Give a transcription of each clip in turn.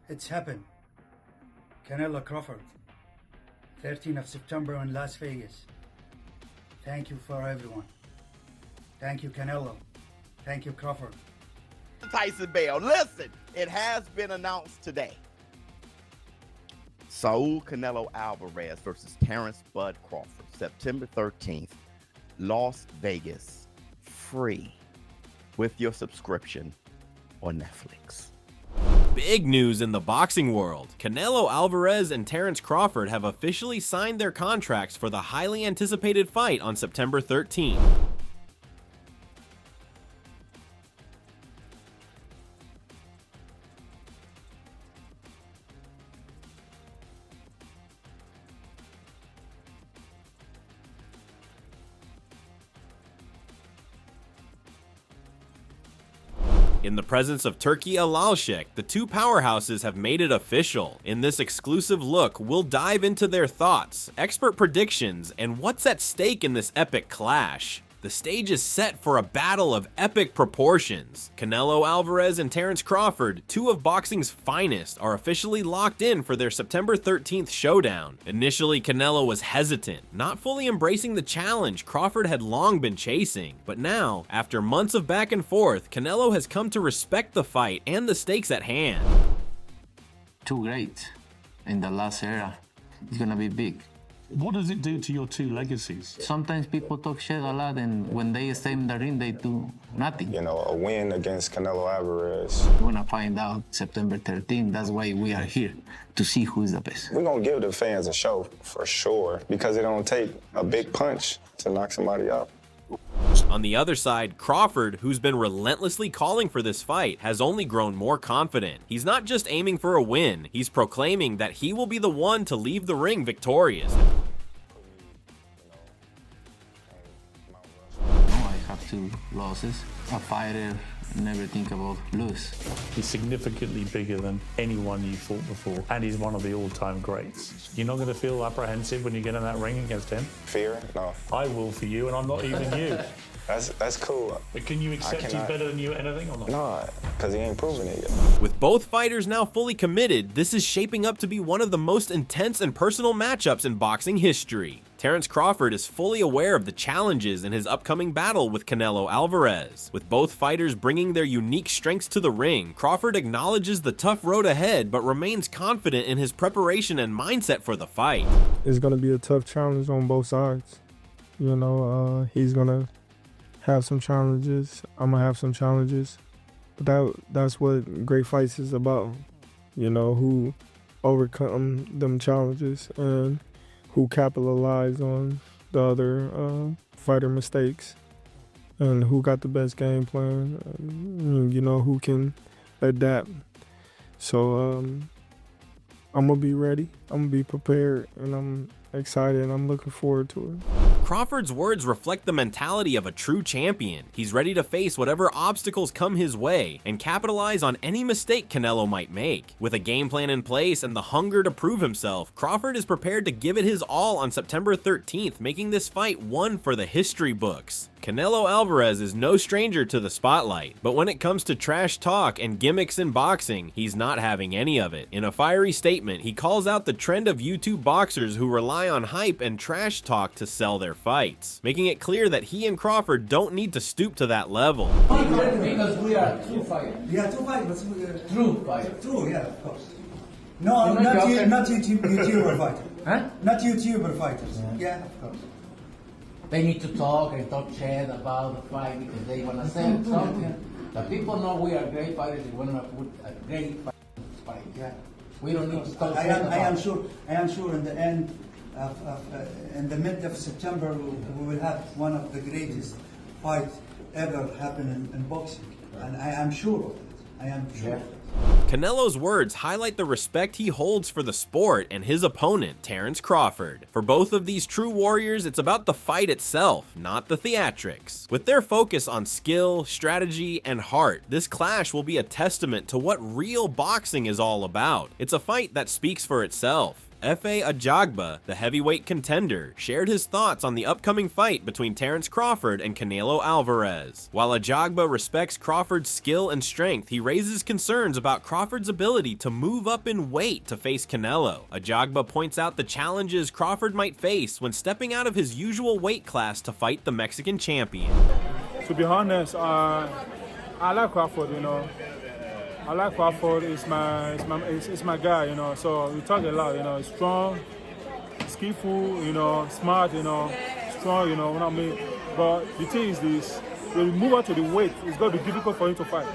It's happened. Canelo Crawford, 13th of September in Las Vegas. Thank you for everyone. Thank you, Canelo. Thank you, Crawford. Tyson Bell, listen, it has been announced today. Saul Canelo Alvarez versus Terence Bud Crawford, September 13th, Las Vegas, free with your subscription on Netflix. Big news in the boxing world. Canelo Alvarez and Terence Crawford have officially signed their contracts for the highly anticipated fight on September 13th. In the presence of Turki Alalshikh, the two powerhouses have made it official. In this exclusive look, we'll dive into their thoughts, expert predictions, and what's at stake in this epic clash. The stage is set for a battle of epic proportions. Canelo Alvarez and Terence Crawford, two of boxing's finest, are officially locked in for their September 13th showdown. Initially, Canelo was hesitant, not fully embracing the challenge Crawford had long been chasing. But now, after months of back and forth, Canelo has come to respect the fight and the stakes at hand. Too great in the last era. It's gonna be big. What does it do to your two legacies? Sometimes people talk shit a lot, and when they stay in the ring, they do nothing. You know, a win against Canelo Alvarez. We're gonna find out September 13th. That's why we are here, to see who's the best. We're gonna give the fans a show for sure, because it don't take a big punch to knock somebody out. On the other side, Crawford, who's been relentlessly calling for this fight, has only grown more confident. He's not just aiming for a win, he's proclaiming that he will be the one to leave the ring victorious. I have 2 losses. A fighter never think about lose. He's significantly bigger than anyone you fought before, and he's one of the all-time greats. You're not going to feel apprehensive when you get in that ring against him? Fear? No. I will for you, and I'm not even you. That's cool. But can you accept he's better than you at anything or not? No, because he ain't proven it yet. With both fighters now fully committed, this is shaping up to be one of the most intense and personal matchups in boxing history. Terence Crawford is fully aware of the challenges in his upcoming battle with Canelo Alvarez. With both fighters bringing their unique strengths to the ring, Crawford acknowledges the tough road ahead but remains confident in his preparation and mindset for the fight. It's going to be a tough challenge on both sides. You know, he's going to have some challenges. I'm going to have some challenges. But that's what great fights is about. You know, who overcome them challenges and who capitalize on the other fighter mistakes, and who got the best game plan, and, you know, who can adapt. So I'm gonna be ready, I'm gonna be prepared, and I'm excited, and I'm looking forward to it. Crawford's words reflect the mentality of a true champion. He's ready to face whatever obstacles come his way and capitalize on any mistake Canelo might make. With a game plan in place and the hunger to prove himself, Crawford is prepared to give it his all on September 13th, making this fight one for the history books. Canelo Alvarez is no stranger to the spotlight, but when it comes to trash talk and gimmicks in boxing, he's not having any of it. In a fiery statement, he calls out the trend of YouTube boxers who rely on hype and trash talk to sell their fights, making it clear that he and Crawford don't need to stoop to that level. Because we are true fighters. We are 2 fighters. True fighters. True, yeah, of course. No, not YouTuber fighters. Huh? Not YouTuber fighters. Yeah, of course. They need to talk and talk shit about the fight because they want to say something. The people know we are great fighters. We want to put a great fight. Yeah. We don't need to talk. I am sure. In the end, in the mid of September, we will have one of the greatest fights ever happen in boxing, and I am sure of it. I am sure. Yeah. Canelo's words highlight the respect he holds for the sport and his opponent, Terence Crawford. For both of these true warriors, it's about the fight itself, not the theatrics. With their focus on skill, strategy, and heart, this clash will be a testament to what real boxing is all about. It's a fight that speaks for itself. Efe Ajagba, the heavyweight contender, shared his thoughts on the upcoming fight between Terence Crawford and Canelo Alvarez. While Ajagba respects Crawford's skill and strength, he raises concerns about Crawford's ability to move up in weight to face Canelo. Ajagba points out the challenges Crawford might face when stepping out of his usual weight class to fight the Mexican champion. To be honest, I like Crawford, you know. I like Crawford. It's my guy, you know. So we talk a lot, you know. He's strong, skillful, you know, smart, you know, strong, you know what I mean. But the thing is this: when you move up to the weight, it's gonna be difficult for him to fight.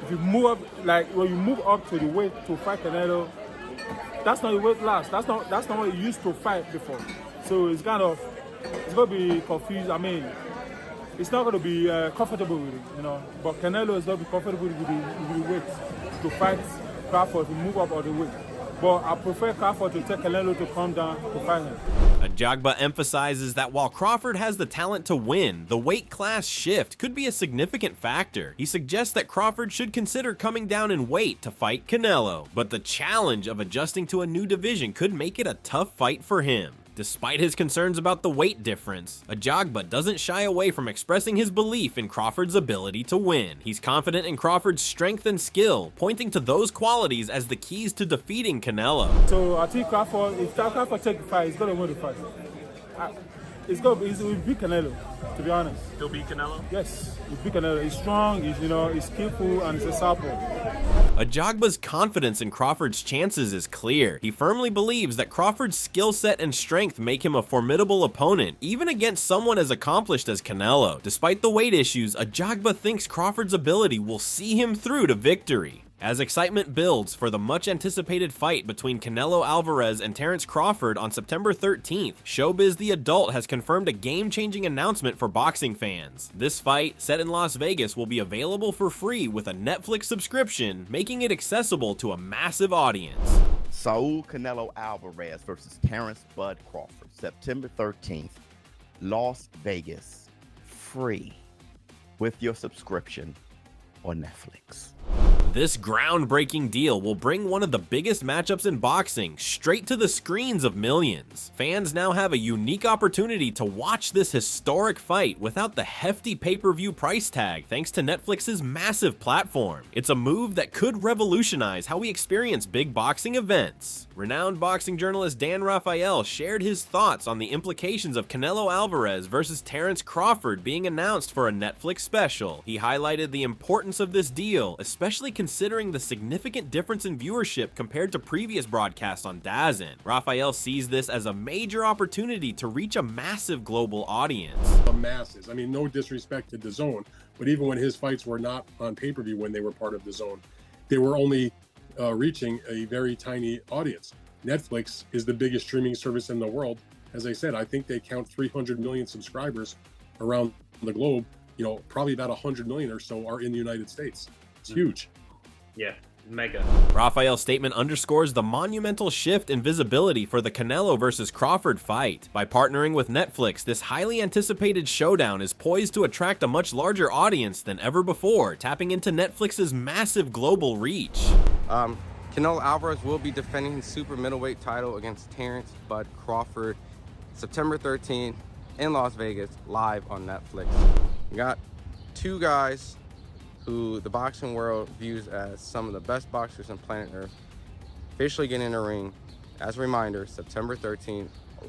If you move up, like when you move up to the weight to fight Canelo, that's not the weight class. That's not what he used to fight before. So it's gonna be confused. I mean, it's not going to be comfortable with it, you know. But Canelo is going to be comfortable with the weight to fight Crawford to move up on the weight. But I prefer Crawford to take Canelo to come down to fight him. Ajagba emphasizes that while Crawford has the talent to win, the weight class shift could be a significant factor. He suggests that Crawford should consider coming down in weight to fight Canelo, but the challenge of adjusting to a new division could make it a tough fight for him. Despite his concerns about the weight difference, Ajagba doesn't shy away from expressing his belief in Crawford's ability to win. He's confident in Crawford's strength and skill, pointing to those qualities as the keys to defeating Canelo. So I think Crawford, if Crawford takes the fight, he's going to win the fight. He'll beat Canelo, to be honest. He'll beat Canelo? Yes, he'll beat Canelo. He's strong, he's skillful, and he's a southpaw. Ajagba's confidence in Crawford's chances is clear. He firmly believes that Crawford's skill set and strength make him a formidable opponent, even against someone as accomplished as Canelo. Despite the weight issues, Ajagba thinks Crawford's ability will see him through to victory. As excitement builds for the much-anticipated fight between Canelo Alvarez and Terence Crawford on September 13th, Showbiz the Adult has confirmed a game-changing announcement for boxing fans. This fight, set in Las Vegas, will be available for free with a Netflix subscription, making it accessible to a massive audience. Saul Canelo Alvarez versus Terence Bud Crawford, September 13th, Las Vegas, free with your subscription on Netflix. This groundbreaking deal will bring one of the biggest matchups in boxing straight to the screens of millions. Fans now have a unique opportunity to watch this historic fight without the hefty pay-per-view price tag thanks to Netflix's massive platform. It's a move that could revolutionize how we experience big boxing events. Renowned boxing journalist Dan Rafael shared his thoughts on the implications of Canelo Alvarez versus Terence Crawford being announced for a Netflix special. He highlighted the importance of this deal, especially considering the significant difference in viewership compared to previous broadcasts on DAZN. Rafael sees this as a major opportunity to reach a massive global audience. The masses. I mean, no disrespect to DAZN, but even when his fights were not on pay-per-view when they were part of DAZN, they were only reaching a very tiny audience. Netflix is the biggest streaming service in the world. As I said, I think they count 300 million subscribers around the globe. You know, probably about 100 million or so are in the United States. It's huge. Yeah, mega. Rafael's statement underscores the monumental shift in visibility for the Canelo versus Crawford fight. By partnering with Netflix, this highly anticipated showdown is poised to attract a much larger audience than ever before, tapping into Netflix's massive global reach. Canelo Alvarez will be defending his super middleweight title against Terence Bud Crawford September 13th in Las Vegas, live on Netflix. We got two guys who the boxing world views as some of the best boxers on planet Earth officially getting in the ring. As a reminder, September 13th,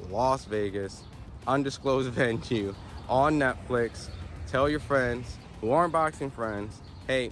Las Vegas, undisclosed venue on Netflix. Tell your friends who aren't boxing friends, hey,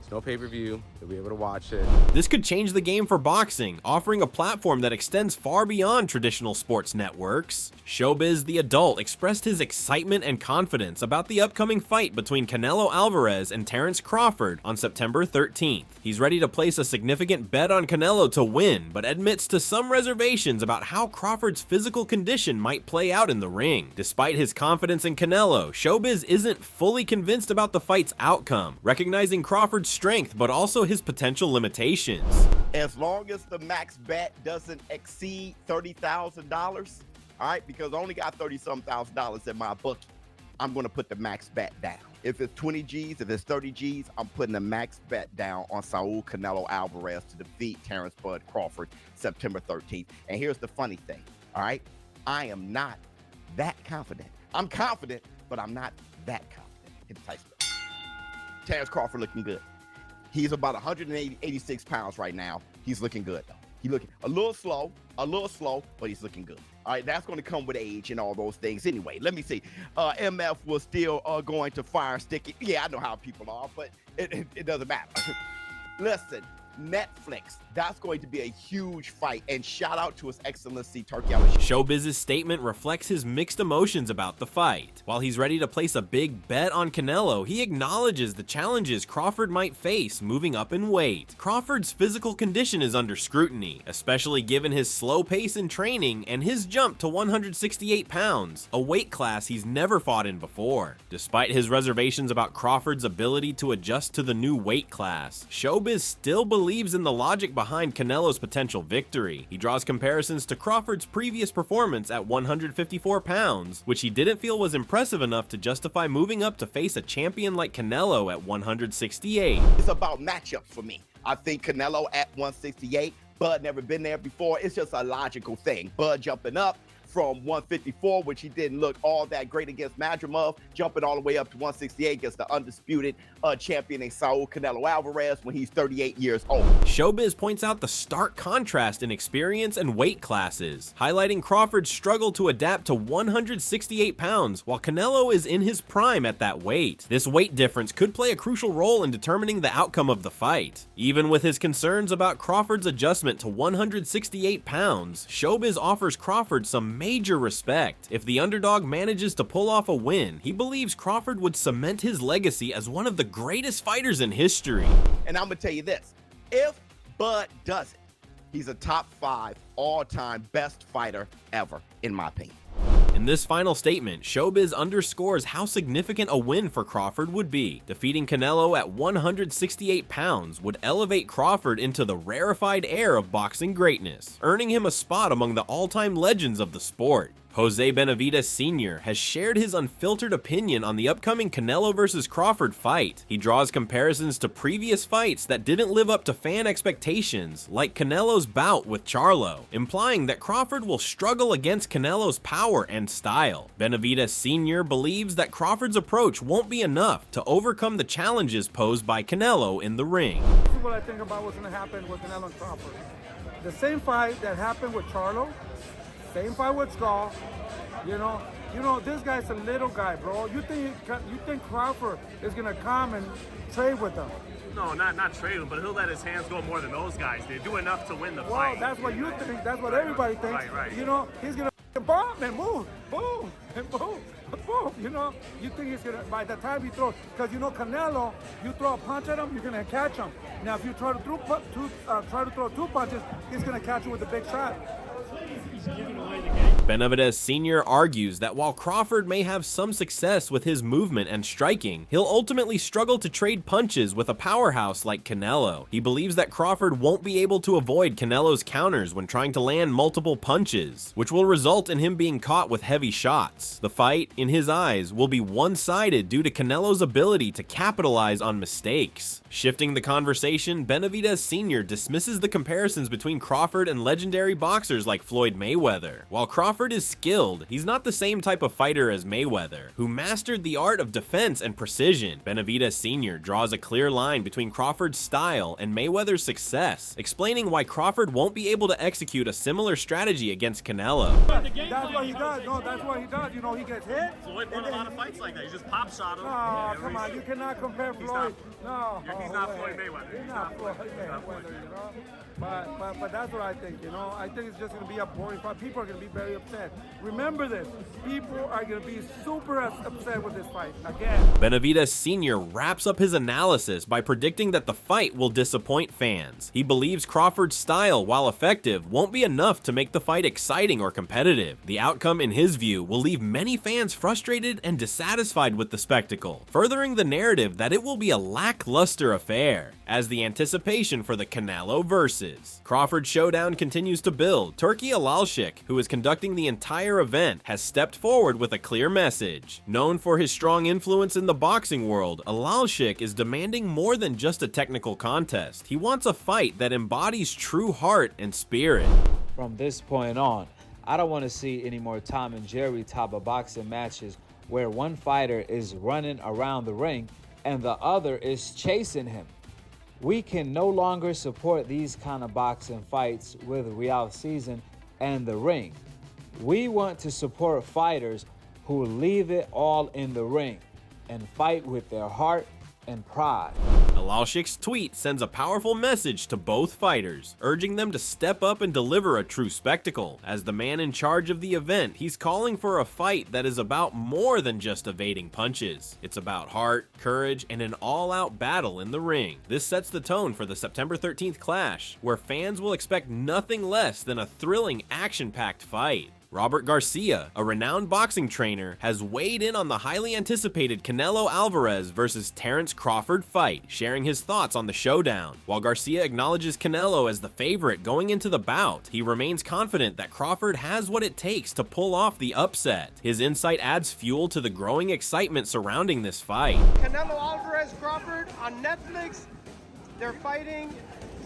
it's no pay-per-view, you'll be able to watch it. This could change the game for boxing, offering a platform that extends far beyond traditional sports networks. Showbiz the Adult expressed his excitement and confidence about the upcoming fight between Canelo Alvarez and Terence Crawford on September 13th. He's ready to place a significant bet on Canelo to win, but admits to some reservations about how Crawford's physical condition might play out in the ring. Despite his confidence in Canelo, Showbiz isn't fully convinced about the fight's outcome, recognizing Crawford's strength but also his potential limitations. As long as the max bet doesn't exceed $30,000, all right, because I only got $30-some thousand in my book, I'm going to put the max bet down. If it's 20 G's, if it's 30 G's, I'm putting a max bet down on Saul Canelo Alvarez to defeat Terence Bud Crawford September 13th. And here's the funny thing, all right? I am not that confident. I'm confident, but I'm not that confident in Tyson. Terence Crawford looking good. He's about 186 pounds right now. He's looking good, though. He's looking a little slow, but he's looking good. All right, that's going to come with age and all those things. Anyway, let me see. MF was still going to fire stick it. Yeah, I know how people are, but it doesn't matter. Listen, Netflix, that's going to be a huge fight, and shout out to His Excellency Turki Alalshikh. Showbiz's statement reflects his mixed emotions about the fight. While he's ready to place a big bet on Canelo, he acknowledges the challenges Crawford might face moving up in weight. Crawford's physical condition is under scrutiny, especially given his slow pace in training and his jump to 168 pounds, a weight class he's never fought in before. Despite his reservations about Crawford's ability to adjust to the new weight class, Showbiz still believes in the logic behind Canelo's potential victory. He draws comparisons to Crawford's previous performance at 154 pounds, which he didn't feel was impressive enough to justify moving up to face a champion like Canelo at 168. It's about matchups for me. I think Canelo at 168, Bud never been there before. It's just a logical thing. Bud jumping up from 154, which he didn't look all that great against Madrimov, jumping all the way up to 168 against the undisputed champion in Saul Canelo Alvarez when he's 38 years old. Showbiz points out the stark contrast in experience and weight classes, highlighting Crawford's struggle to adapt to 168 pounds while Canelo is in his prime at that weight. This weight difference could play a crucial role in determining the outcome of the fight. Even with his concerns about Crawford's adjustment to 168 pounds, Showbiz offers Crawford some major respect. If the underdog manages to pull off a win, he believes Crawford would cement his legacy as one of the greatest fighters in history. And I'm gonna tell you this, if Bud does it, he's a top 5 all-time best fighter ever, in my opinion. In this final statement, Showbiz underscores how significant a win for Crawford would be. Defeating Canelo at 168 pounds would elevate Crawford into the rarefied air of boxing greatness, earning him a spot among the all-time legends of the sport. Jose Benavidez Sr. has shared his unfiltered opinion on the upcoming Canelo vs. Crawford fight. He draws comparisons to previous fights that didn't live up to fan expectations, like Canelo's bout with Charlo, implying that Crawford will struggle against Canelo's power and style. Benavidez Sr. believes that Crawford's approach won't be enough to overcome the challenges posed by Canelo in the ring. This is what I think about what's going to happen with Canelo and Crawford. The same fight that happened with Charlo, same fight with Straw. You know, this guy's a little guy, bro. You think Crawford is gonna come and trade with him? No, not trade him, but he'll let his hands go more than those guys. They do enough to win the well, fight. That's what you think. That's what everybody thinks. Right. You know, he's gonna bomb and move, boom, and boom, boom. You know, you think he's gonna, by the time he throws, because you know Canelo, you throw a punch at him, you're gonna catch him. Now, if you try to throw 2 punches, he's gonna catch you with a big shot. Benavidez Sr. argues that while Crawford may have some success with his movement and striking, he'll ultimately struggle to trade punches with a powerhouse like Canelo. He believes that Crawford won't be able to avoid Canelo's counters when trying to land multiple punches, which will result in him being caught with heavy shots. The fight, in his eyes, will be one-sided due to Canelo's ability to capitalize on mistakes. Shifting the conversation, Benavidez Sr. dismisses the comparisons between Crawford and legendary boxers like Floyd Mayweather. While Crawford is skilled, he's not the same type of fighter as Mayweather, who mastered the art of defense and precision. Benavidez Sr. draws a clear line between Crawford's style and Mayweather's success, explaining why Crawford won't be able to execute a similar strategy against Canelo. That's what he does. No, that's what he does. You know, he gets hit. Floyd won a lot of fights like that. He just pop shot him. Oh, come on. You cannot compare Floyd. No. He's not Floyd Mayweather. He's not Floyd Mayweather, you know. But that's what I think, you know. I think it's just going to be a boring fight. People are going to be very upset. Remember this. People are going to be super upset with this fight. Again. Benavidez Sr. wraps up his analysis by predicting that the fight will disappoint fans. He believes Crawford's style, while effective, won't be enough to make the fight exciting or competitive. The outcome, in his view, will leave many fans frustrated and dissatisfied with the spectacle, furthering the narrative that it will be a lackluster affair. As the anticipation for the Canelo versus Crawford showdown continues to build, Turki Alalshikh Alalshikh, who is conducting the entire event, has stepped forward with a clear message. Known for his strong influence in the boxing world, Alalshikh is demanding more than just a technical contest. He wants a fight that embodies true heart and spirit. From this point on, I don't want to see any more Tom and Jerry type of boxing matches where one fighter is running around the ring and the other is chasing him. We can no longer support these kind of boxing fights with Real Season and the ring. We want to support fighters who leave it all in the ring and fight with their heart and pride. Alalshikh's tweet sends a powerful message to both fighters, urging them to step up and deliver a true spectacle. As the man in charge of the event, he's calling for a fight that is about more than just evading punches. It's about heart, courage, and an all-out battle in the ring. This sets the tone for the September 13th clash, where fans will expect nothing less than a thrilling, action-packed fight. Robert Garcia, a renowned boxing trainer, has weighed in on the highly anticipated Canelo Alvarez versus Terence Crawford fight, sharing his thoughts on the showdown. While Garcia acknowledges Canelo as the favorite going into the bout, he remains confident that Crawford has what it takes to pull off the upset. His insight adds fuel to the growing excitement surrounding this fight. Canelo Alvarez, Crawford on Netflix. They're fighting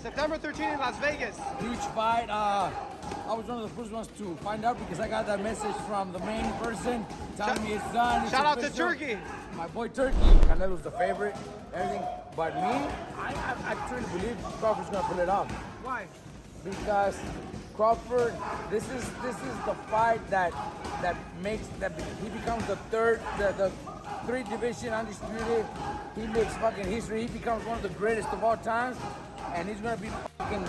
September 13th in Las Vegas. Huge fight. I was one of the first ones to find out because I got that message from the main person telling me it's done. Shout out to Turki. My boy Turki. Canelo's the favorite, everything. But me, I truly believe Crawford's gonna pull it off. Why? Because Crawford, this is the fight that makes that he becomes the three division undisputed. He makes fucking history. He becomes one of the greatest of all times. And he's gonna be fucking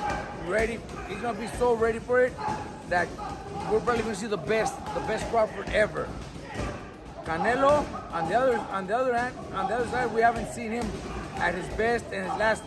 ready. He's gonna be so ready for it that we're probably gonna see the best Crawford ever. Canelo, on the other side, we haven't seen him at his best in his last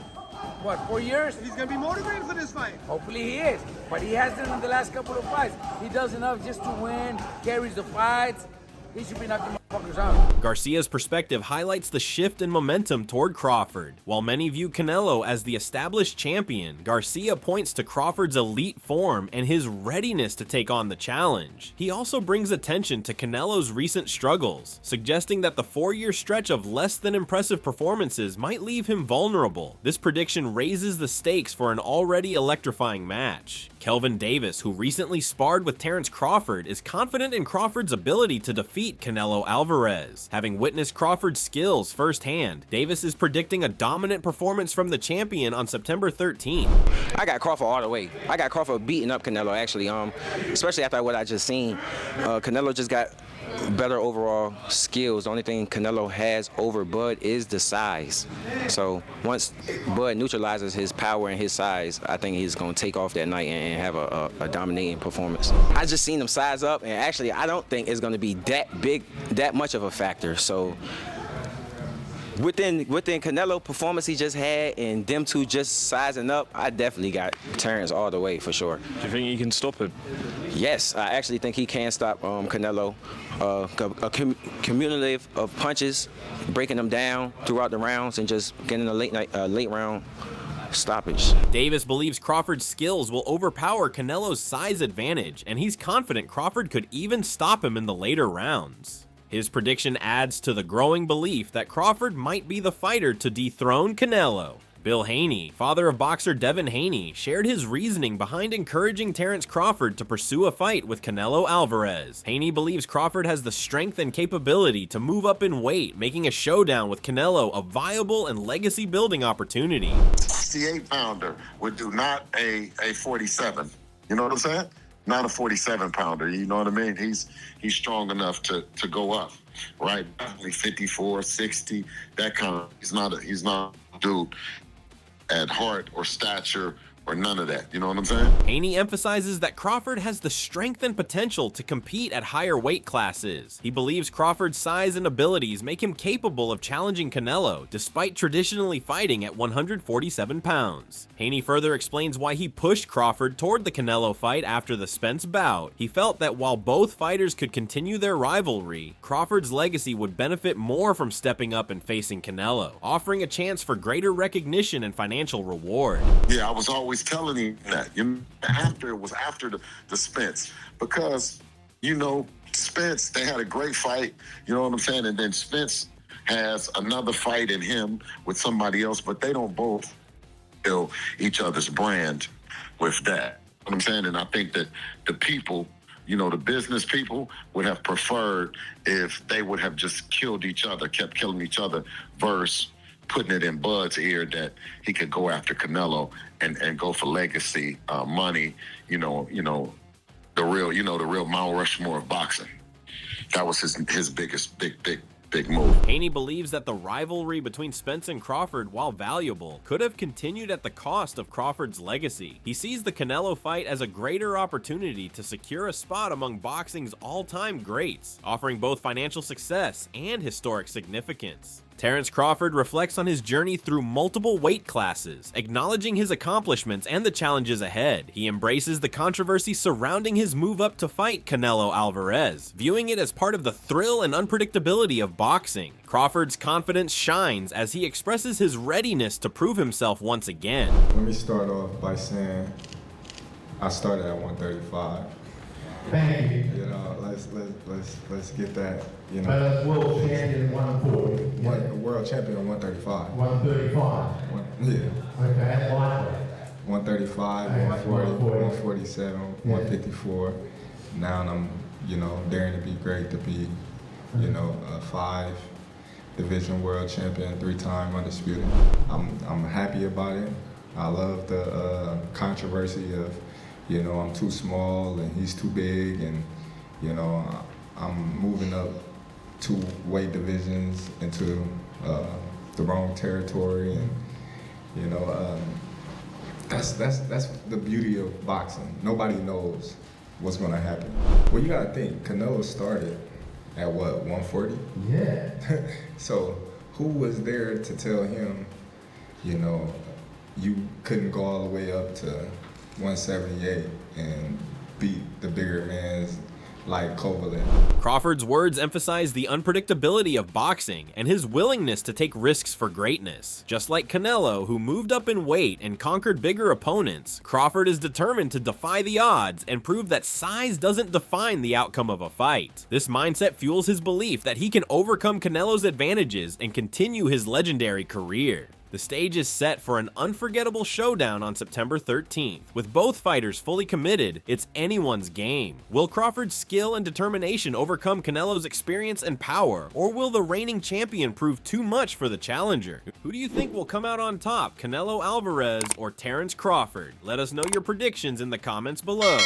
4 years. He's gonna be motivated for this fight. Hopefully he is, but he hasn't in the last couple of fights. He does enough just to win, carries the fights. He should be knocking motherfuckers out. Garcia's perspective highlights the shift in momentum toward Crawford. While many view Canelo as the established champion, Garcia points to Crawford's elite form and his readiness to take on the challenge. He also brings attention to Canelo's recent struggles, suggesting that the 4-year stretch of less than impressive performances might leave him vulnerable. This prediction raises the stakes for an already electrifying match. Kelvin Davis, who recently sparred with Terence Crawford, is confident in Crawford's ability to defeat Canelo Alvarez. Having witnessed Crawford's skills firsthand, Davis is predicting a dominant performance from the champion on September 13th. I got Crawford all the way. I got Crawford beating up Canelo, actually, especially after what I just seen. Canelo just got better overall skills. The only thing Canelo has over Bud is the size. So once Bud neutralizes his power and his size, I think he's going to take off that night and have a dominating performance. I just seen him size up, and actually I don't think it's going to be that big, that much of a factor. So within Canelo performance he just had and them two just sizing up, I definitely got Terence all the way for sure. Do you think he can stop him? Yes, I actually think he can stop Canelo. A cumulative of punches, breaking them down throughout the rounds and just getting a late round stoppage. Davis believes Crawford's skills will overpower Canelo's size advantage, and he's confident Crawford could even stop him in the later rounds. His prediction adds to the growing belief that Crawford might be the fighter to dethrone Canelo. Bill Haney, father of boxer Devin Haney, shared his reasoning behind encouraging Terence Crawford to pursue a fight with Canelo Alvarez. Haney believes Crawford has the strength and capability to move up in weight, making a showdown with Canelo a viable and legacy-building opportunity. 68-pounder would do, not a 47. You know what I'm saying? Not a 47-pounder. You know what I mean? He's strong enough to go up, right? Definitely 54, 60, that kind of. He's not a dude at heart or stature or none of that. You know what I'm saying? Haney emphasizes that Crawford has the strength and potential to compete at higher weight classes. He believes Crawford's size and abilities make him capable of challenging Canelo, despite traditionally fighting at 147 pounds. Haney further explains why he pushed Crawford toward the Canelo fight after the Spence bout. He felt that while both fighters could continue their rivalry, Crawford's legacy would benefit more from stepping up and facing Canelo, offering a chance for greater recognition and financial reward. Yeah, I was always always telling him that, you know, after the Spence, because, you know, Spence, they had a great fight, you know what I'm saying? And then Spence has another fight in him with somebody else, but they don't both kill each other's brand with that. You know what I'm saying? And I think that the people, you know, the business people would have preferred if they would have just killed each other, kept killing each other, versus putting it in Bud's ear that he could go after Canelo and go for legacy, money, you know, the real Mount Rushmore of boxing. That was his biggest, big move. Haney believes that the rivalry between Spence and Crawford, while valuable, could have continued at the cost of Crawford's legacy. He sees the Canelo fight as a greater opportunity to secure a spot among boxing's all-time greats, offering both financial success and historic significance. Terence Crawford reflects on his journey through multiple weight classes, acknowledging his accomplishments and the challenges ahead. He embraces the controversy surrounding his move up to fight Canelo Alvarez, viewing it as part of the thrill and unpredictability of boxing. Crawford's confidence shines as he expresses his readiness to prove himself once again. Let me start off by saying I started at 135. Thank you. You know, let's get that. You know, world champion 140. World champion 135. 135. Yeah. Okay, that's lightweight. 135, 140, 147, 154. Now I'm, you know, daring to be great, to be, you know, a 5-division world champion, 3-time undisputed. I'm happy about it. I love the controversy of, you know, I'm too small and he's too big, and, you know, I'm moving up 2 weight divisions into the wrong territory, and, you know, that's the beauty of boxing. Nobody knows what's gonna happen. Well, you gotta think, Canelo started at what, 140? Yeah. So who was there to tell him, you know, you couldn't go all the way up to 178 and beat the bigger mans like Kovalev? Crawford's words emphasize the unpredictability of boxing and his willingness to take risks for greatness. Just like Canelo, who moved up in weight and conquered bigger opponents, Crawford is determined to defy the odds and prove that size doesn't define the outcome of a fight. This mindset fuels his belief that he can overcome Canelo's advantages and continue his legendary career. The stage is set for an unforgettable showdown on September 13th. With both fighters fully committed, it's anyone's game. Will Crawford's skill and determination overcome Canelo's experience and power, or will the reigning champion prove too much for the challenger? Who do you think will come out on top, Canelo Alvarez or Terence Crawford? Let us know your predictions in the comments below.